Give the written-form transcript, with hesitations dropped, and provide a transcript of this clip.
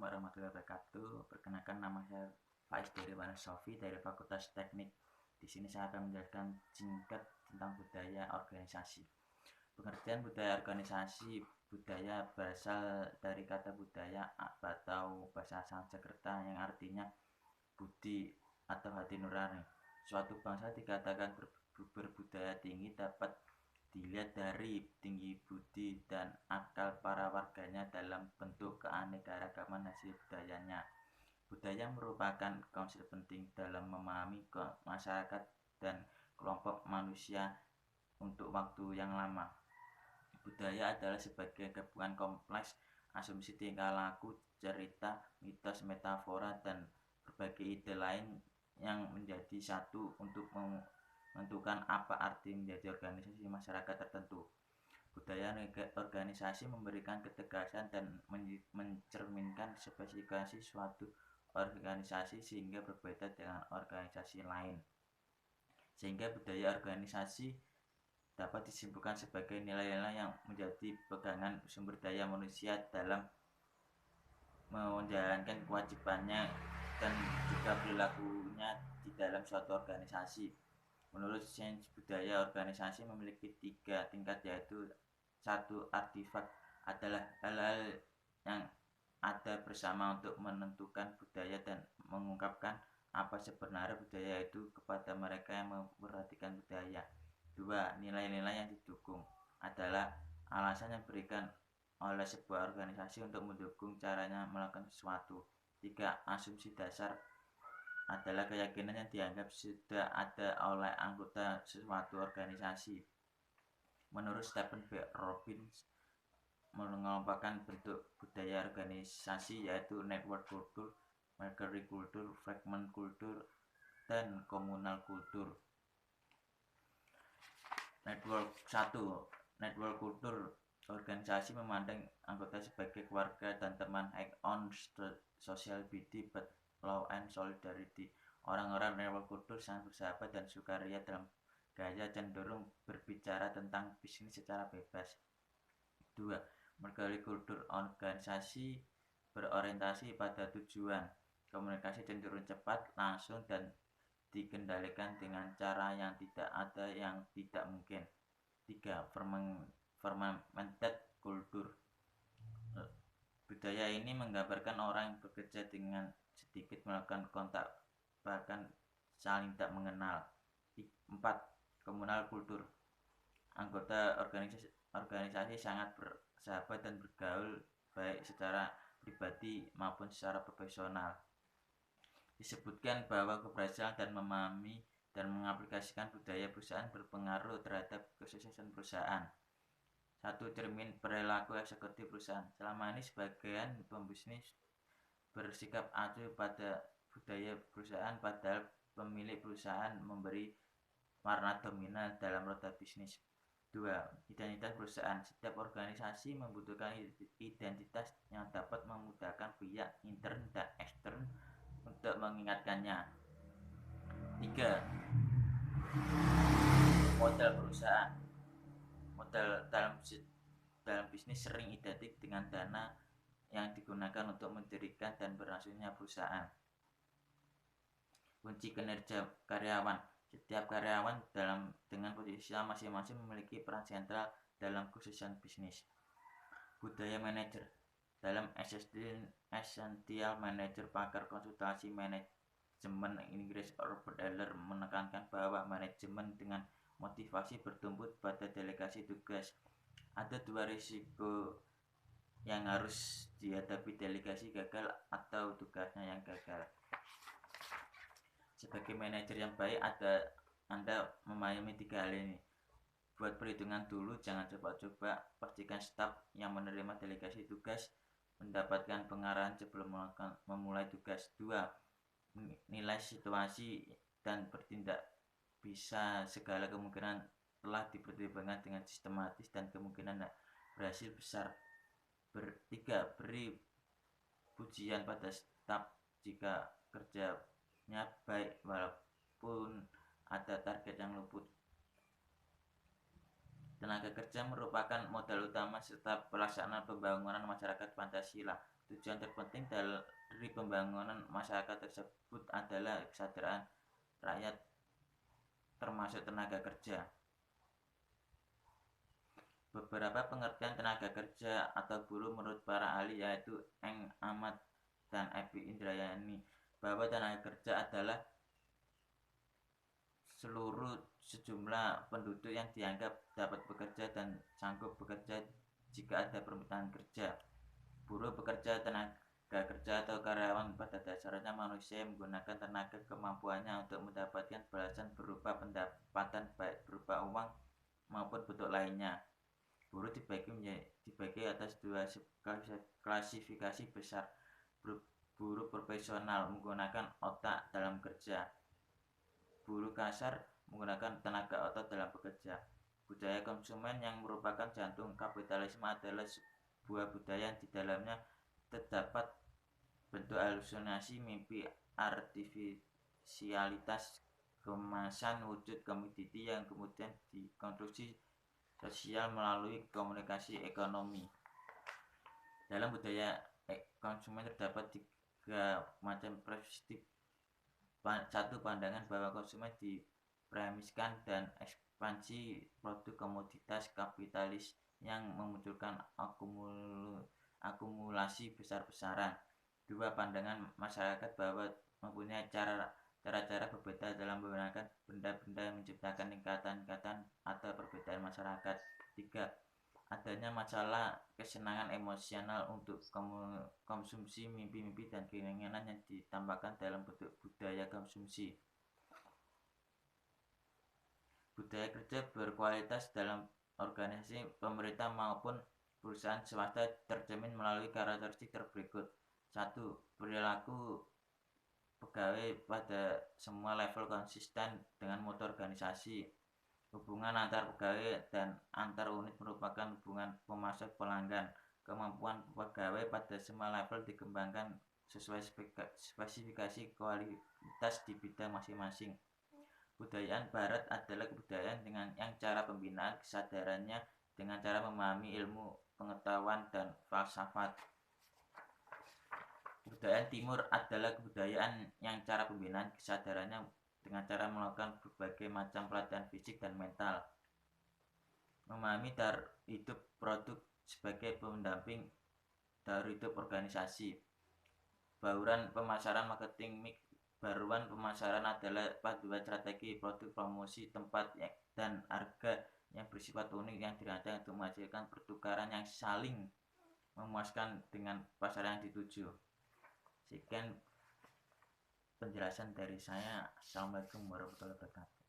Assalamualaikum warahmatullahi wabarakatuh. Perkenalkan, nama saya Faiz dari Sofi dari Fakultas Teknik. Di sini saya akan menjelaskan singkat tentang budaya organisasi. Pengertian budaya organisasi: budaya berasal dari kata budaya atau bahasa Sanskerta yang artinya budi atau hati nurani. Suatu bangsa dikatakan berbudaya tinggi dapat dilihat dari tinggi budi dan akal para warganya dalam bentuk keanekaragaman hasil budayanya. Budaya merupakan konsep penting dalam memahami masyarakat dan kelompok manusia untuk waktu yang lama. Budaya adalah sebagai gabungan kompleks asumsi tingkah laku, cerita, mitos, metafora, dan berbagai ide lain yang menjadi satu untuk menentukan apa arti menjadi organisasi masyarakat tertentu. Budaya organisasi memberikan ketegasan dan mencerminkan spesifikasi suatu organisasi sehingga berbeda dengan organisasi lain. Sehingga budaya organisasi dapat disimpulkan sebagai nilai-nilai yang menjadi pegangan sumber daya manusia dalam menjalankan kewajibannya dan juga perilakunya di dalam suatu organisasi. Menurut sains budaya, organisasi memiliki 3 tingkat, yaitu 1. Artifak adalah hal-hal yang ada bersama untuk menentukan budaya dan mengungkapkan apa sebenarnya budaya itu kepada mereka yang memperhatikan budaya. 2. Nilai-nilai yang didukung adalah alasan yang diberikan oleh sebuah organisasi untuk mendukung caranya melakukan sesuatu. 3. Asumsi dasar adalah keyakinan yang dianggap sudah ada oleh anggota suatu organisasi. Menurut Stephen B. Robbins, mengelompokkan bentuk budaya organisasi yaitu network kultur, makery kultur, fragment kultur, dan komunal kultur. Network 1. Network kultur. Organisasi memandang anggota sebagai keluarga dan teman, act on social body but love and solidarity. Orang-orang network kultur sangat bersahabat dan sukaria dalam gaya cenderung berbicara tentang bisnis secara bebas. 2. Mercury kultur. Organisasi berorientasi pada tujuan. Komunikasi cenderung cepat, langsung, dan dikendalikan dengan cara yang tidak ada yang tidak mungkin. 3. Fermented kultur. Budaya ini menggambarkan orang yang bekerja dengan sedikit melakukan kontak, bahkan saling tak mengenal. 4. Komunal kultur. Anggota organisasi sangat bersahabat dan bergaul baik secara pribadi maupun secara profesional. Disebutkan bahwa keberhasilan dan memahami dan mengaplikasikan budaya perusahaan berpengaruh terhadap kesuksesan perusahaan. 1. Cermin perilaku eksekutif perusahaan. Selama ini sebagian pembisnis bersikap acuh pada budaya perusahaan, padahal pemilik perusahaan memberi warna dominan dalam roda bisnis. 2. Identitas perusahaan. Setiap organisasi membutuhkan identitas yang dapat memudahkan pihak intern dan ekstern untuk mengingatkannya. 3. Modal perusahaan. Modal dalam bisnis sering identik dengan dana yang digunakan untuk mendirikan dan berlangsungnya perusahaan. Kunci kinerja karyawan. Setiap karyawan dengan posisi masing-masing memiliki peran sentral dalam kesuksesan bisnis. Budaya manajer. Dalam Essential Manager, pakar konsultasi manajemen Inggris Robert Adler menekankan bahwa manajemen dengan motivasi bertumbuh pada delegasi tugas. Ada 2 risiko yang harus dihadapi delegasi gagal atau tugasnya yang gagal. Sebagai manajer yang baik, Anda memahami 3 hal ini. Buat perhitungan dulu, jangan coba-coba. Pastikan staf yang menerima delegasi tugas mendapatkan pengarahan sebelum memulai tugas. 2. Nilai situasi dan bertindak. Bisa segala kemungkinan telah dipertimbangkan dengan sistematis dan kemungkinan berhasil besar. 3. Beri pujian pada staf jika kerjanya baik walaupun ada target yang luput. Tenaga kerja merupakan modal utama serta pelaksanaan pembangunan masyarakat Pancasila. Tujuan terpenting dari pembangunan masyarakat tersebut adalah kesejahteraan rakyat termasuk tenaga kerja. Beberapa pengertian tenaga kerja atau buruh menurut para ahli yaitu Eng Ahmad dan Epi Indrayani bahwa tenaga kerja adalah seluruh sejumlah penduduk yang dianggap dapat bekerja dan sanggup bekerja jika ada permintaan kerja. Buruh pekerja tenaga kerja atau karyawan pada dasarnya manusia yang menggunakan tenaga kemampuannya untuk mendapatkan balasan berupa pendapatan baik berupa uang maupun bentuk lainnya. Buruh dibagi atas dua klasifikasi besar. Buruh profesional menggunakan otak dalam kerja. Buruh kasar menggunakan tenaga otot dalam bekerja. Budaya konsumen yang merupakan jantung kapitalisme adalah sebuah budaya yang di dalamnya terdapat bentuk halusinasi, mimpi, artifisialitas, kemasan, wujud komoditi yang kemudian dikonstruksi sosial melalui komunikasi ekonomi. Dalam budaya konsumen terdapat tiga macam perspektif. Satu, pandangan bahwa konsumen dipremiskan dan ekspansi produk komoditas kapitalis yang memunculkan akumulasi besar-besaran. Dua, pandangan masyarakat bahwa mempunyai cara-cara berbeda dalam menggunakan benda-benda yang menciptakan ikatan-ikatan atau perbedaan masyarakat. Tiga, adanya masalah kesenangan emosional untuk konsumsi, mimpi-mimpi dan keinginan yang ditambahkan dalam bentuk budaya konsumsi. Budaya kerja berkualitas dalam organisasi pemerintah maupun perusahaan swasta tercermin melalui karakteristik berikut. 1. Perilaku pegawai pada semua level konsisten dengan mutu organisasi. Hubungan antar pegawai dan antar unit merupakan hubungan pemasok pelanggan. Kemampuan pegawai pada semua level dikembangkan sesuai spesifikasi kualitas di bidang masing-masing. Budayaan Barat adalah kebudayaan dengan yang cara pembinaan kesadarannya dengan cara memahami ilmu, pengetahuan, dan falsafat. Kebudayaan Timur adalah kebudayaan yang cara pembinaan kesadarannya dengan cara melakukan berbagai macam pelatihan fisik dan mental. Memahami dar hidup produk sebagai pendamping dar hidup organisasi. Bauran pemasaran marketing mix. Baruan pemasaran adalah paduan strategi produk, promosi, tempat dan harga yang bersifat unik yang dirancang untuk menghasilkan pertukaran yang saling memuaskan dengan pasar yang dituju. Sekian penjelasan dari saya. Assalamualaikum warahmatullahi wabarakatuh.